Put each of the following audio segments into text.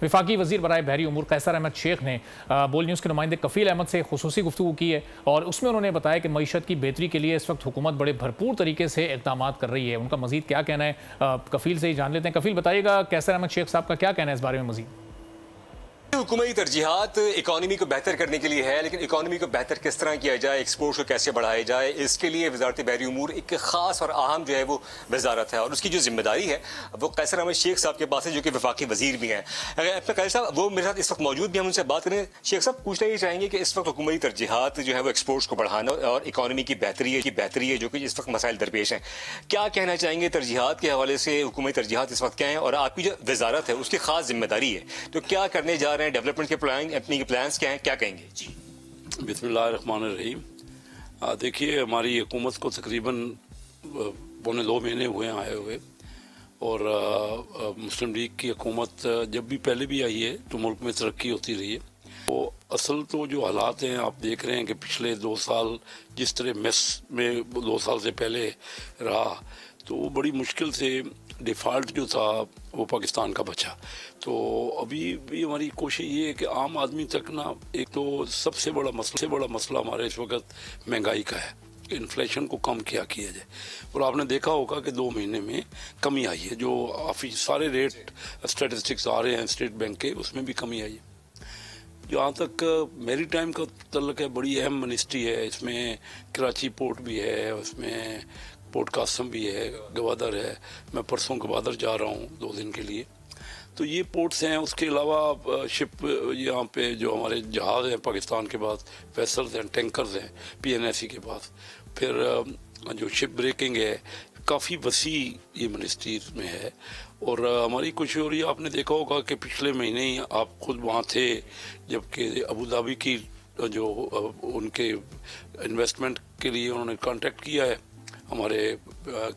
वफाकी वज़ीर बराए बहरी उमूर कैसर अहमद शेख ने बोल न्यूज़ के नुमाइंदे कफ़ील अहमद से खुसूसी गुफ्तगू की है और उसमें उन्होंने बताया कि मईशत की बेहतरी के लिए इस वक्त हुकूमत बड़े भरपूर तरीके से इक़दाम कर रही है। उनका मज़ीद क्या कहना है, कफ़ील से ही जान लेते हैं। कफ़ील, बताइएगा कैसर अहमद शेख साहब का क्या कहना है इस बारे में मज़ीद? हुकूमती तरजीहात इकॉनमी को बेहतर करने के लिए है, लेकिन इकॉनमी को बेहतर किस तरह किया जाए, एक्सपोर्ट को कैसे बढ़ाया जाए, इसके लिए वजारत बहरी उमूर एक खास और अहम जो है वो वजारत है और उसकी जो जिम्मेदारी है वो कैसर अहमद शेख साहब के पास है, जो कि वफाकी वजीर भी हैं। अपना कैसर साहब वो मेरे साथ इस वक्त मौजूद भी, हम उनसे बात करें। शेख साहब, पूछना ये चाहेंगे कि इस वक्त हुकूमती तरजीहात जो है वो एक्सपोर्ट्स को बढ़ाना और इकॉनमी की बेहतरी है जो कि इस वक्त मसाइल दरपेश हैं, क्या कहना चाहेंगे तरजीहात के हवाले से? हुकूमती तरजीहात इस वक्त क्या हैं और आपकी जो वजारत है उसकी खास जिम्मेदारी है, तो क्या करने जा रहे हैं, डेवलपमेंट के अपनी प्लान्स क्या हैं, क्या कहेंगे जी? बिस्मिल्लाहिर्रहमानिर्रहीम। देखिए, हमारी हुकूमत को तकरीबन 1.25 महीने हुए हैं आए हुए, और मुस्लिम लीग की हुकूमत जब भी पहले भी आई है तो मुल्क में तरक्की होती रही है। तो असल तो जो हालात हैं आप देख रहे हैं कि पिछले 2 साल जिस तरह मेस में 2 साल से पहले रहा, तो वो बड़ी मुश्किल से डिफ़ॉल्ट जो था वो पाकिस्तान का बचा। तो अभी भी हमारी कोशिश ये है कि आम आदमी तक ना, एक तो सबसे बड़ा मसला हमारे इस वक्त महंगाई का है, इन्फ्लेशन को कम किया जाए। और आपने देखा होगा कि 2 महीने में कमी आई है, जो सारे रेट स्टैटिस्टिक्स आ रहे हैं स्टेट बैंक के, उसमें भी कमी आई है। जहाँ तक मेरी टाइम का तल्लुक है, बड़ी अहम मिनिस्ट्री है, इसमें कराची पोर्ट भी है, उसमें पोर्ट कासम भी है, गवादर है। मैं परसों गवादर जा रहा हूँ 2 दिन के लिए। तो ये पोर्ट्स हैं, उसके अलावा शिप यहाँ पे जो हमारे जहाज़ हैं पाकिस्तान के पास, वेसल्स हैं, टैंकर्स हैं PNSE के पास, फिर जो शिप ब्रेकिंग है, काफ़ी वसी ये मिनिस्ट्री में है। और हमारी कोशिश हो रही है, आपने देखा होगा कि पिछले महीने ही आप खुद वहाँ थे जबकि अबू धाबी की जो उनके इन्वेस्टमेंट के लिए उन्होंने कॉन्टेक्ट किया है हमारे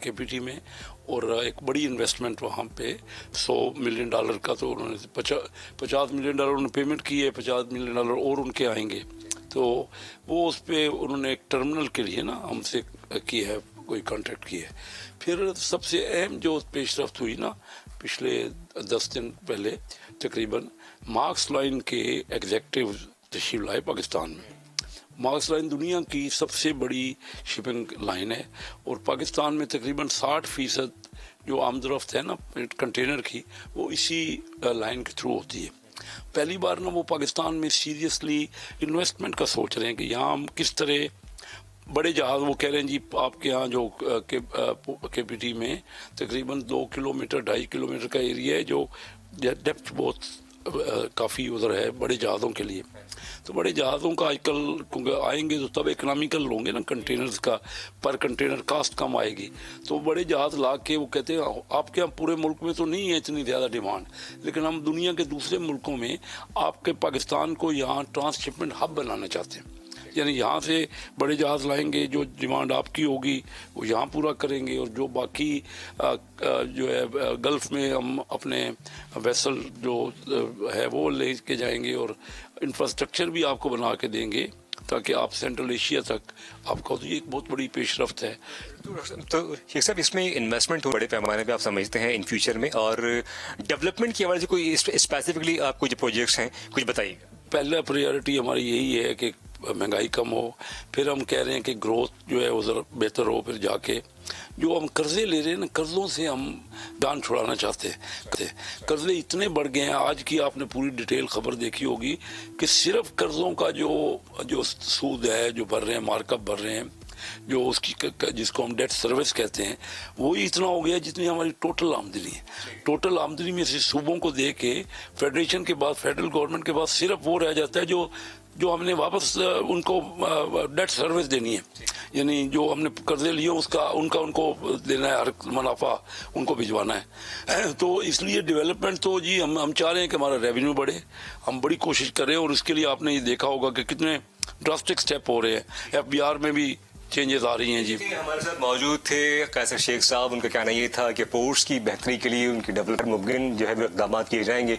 KPT में, और एक बड़ी इन्वेस्टमेंट वहाँ पे $100 मिलियन का, तो उन्होंने $50 मिलियन उन्होंने पेमेंट की है, $50 मिलियन और उनके आएंगे। तो वो उस पर उन्होंने एक टर्मिनल के लिए ना हमसे किया है, कोई कॉन्ट्रैक्ट किया है। फिर सबसे अहम जो पेशरफ्त हुई ना पिछले 10 दिन पहले तकरीबन, मार्क्स लाइन के एग्जेक्टिव तशरीफ लाए पाकिस्तान में। मार्क्स लाइन दुनिया की सबसे बड़ी शिपिंग लाइन है और पाकिस्तान में तकरीबन 60% जो आमदरफ्त है ना कंटेनर की, वो इसी लाइन के थ्रू होती है। पहली बार ना वो पाकिस्तान में सीरियसली इन्वेस्टमेंट का सोच रहे हैं कि यहाँ हम किस तरह बड़े जहाज़, वो कह रहे हैं जी आपके यहाँ जो KPT में तकरीबन 2 किलोमीटर 2.5 किलोमीटर का एरिया है, जो डेप्थ बहुत काफ़ी उधर है बड़े जहाज़ों के लिए। तो बड़े जहाज़ों का आजकल आएंगे तो तब इकनॉमिकल होंगे ना, कंटेनर्स का पर कंटेनर कास्ट कम आएगी। तो बड़े जहाज़ ला के वो कहते हैं आपके यहाँ पूरे मुल्क में तो नहीं है इतनी ज़्यादा डिमांड, लेकिन हम दुनिया के दूसरे मुल्कों में आपके पाकिस्तान को यहाँ ट्रांसशिपमेंट हब बनाना चाहते हैं। यानी यहाँ से बड़े जहाज़ लाएंगे, जो डिमांड आपकी होगी वो यहाँ पूरा करेंगे, और जो बाकी जो है गल्फ़ में हम अपने वेसल जो है वो ले के जाएंगे, और इंफ्रास्ट्रक्चर भी आपको बना के देंगे ताकि आप सेंट्रल एशिया तक आपका, तो ये एक बहुत बड़ी पेशरफ्त है। तो शेख साहब, इसमें इन्वेस्टमेंट हो बड़े पैमाने पे आप समझते हैं इन फ्यूचर में, और डेवलपमेंट की हवाले से कोई स्पेसिफिकली आपको जो प्रोजेक्ट्स हैं कुछ बताइए। पहला प्रायोरिटी हमारी यही है कि महंगाई कम हो, फिर हम कह रहे हैं कि ग्रोथ जो है वो ज़रा बेहतर हो, फिर जाके जो हम कर्जे ले रहे हैं ना, कर्ज़ों से हम जान छुड़ाना चाहते हैं। कर्जे इतने बढ़ गए हैं, आज की आपने पूरी डिटेल खबर देखी होगी कि सिर्फ कर्ज़ों का जो सूद है जो भर रहे हैं, मार्कअप भर रहे हैं, जो उसकी जिसको हम डेट सर्विस कहते हैं, वो ही इतना हो गया जितनी हमारी टोटल आमदनी है। टोटल आमदनी में से सूबों को दे के फेडरेशन के बाद, फेडरल गवर्नमेंट के बाद सिर्फ वो रह जाता है जो हमने वापस उनको डेट सर्विस देनी है, यानी जो हमने कर्जे लिए उनको देना है, हर मुनाफा उनको भिजवाना है। तो इसलिए डेवलपमेंट तो जी हम चाह रहे हैं कि हमारा रेवेन्यू बढ़े, हम बड़ी कोशिश करें, और इसके लिए आपने ये देखा होगा कि कितने ड्रास्टिक स्टेप हो रहे हैं। FBR में भी चेंजेस आ रही हैं जी। हमारे साथ मौजूद थे कैसर शेख साहब। उनका कहना ये था कि पोर्ट्स की बेहतरी के लिए उनकी डेवलपमेंट मुमकिन जो है वो इकदाम किए जाएंगे।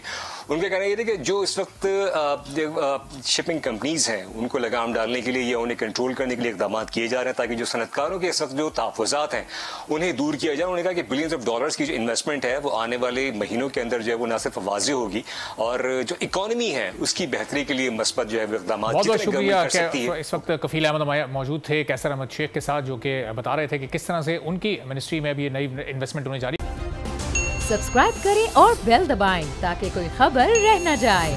उनका कहना ये था कि जो इस वक्त शिपिंग कंपनीज हैं उनको लगाम डालने के लिए या उन्हें कंट्रोल करने के लिए इकदाम किए जा रहे हैं ताकि जो सनतकारों के इस वक्त जो तहफ़्फ़ुज़ात हैं उन्हें दूर किया जाए। उन्होंने कहा कि बिलियंस ऑफ डॉलर्स की जो इन्वेस्टमेंट है वो आने वाले महीनों के अंदर जो है वो न सिर्फ वाज़ेह होगी और जो इकॉनमी है उसकी बेहतरी के लिए मस्बत जो है वो इकदाम बहुत बहुत शुक्रिया। इस वक्त कफील अहमद मौजूद थे कैसर अहमद शेख के साथ, जो कि बता रहे थे कि किस तरह से उनकी मिनिस्ट्री में भी नई इन्वेस्टमेंट होने जा रही है। सब्सक्राइब करें और बेल दबाएं ताकि कोई खबर रह न जाए।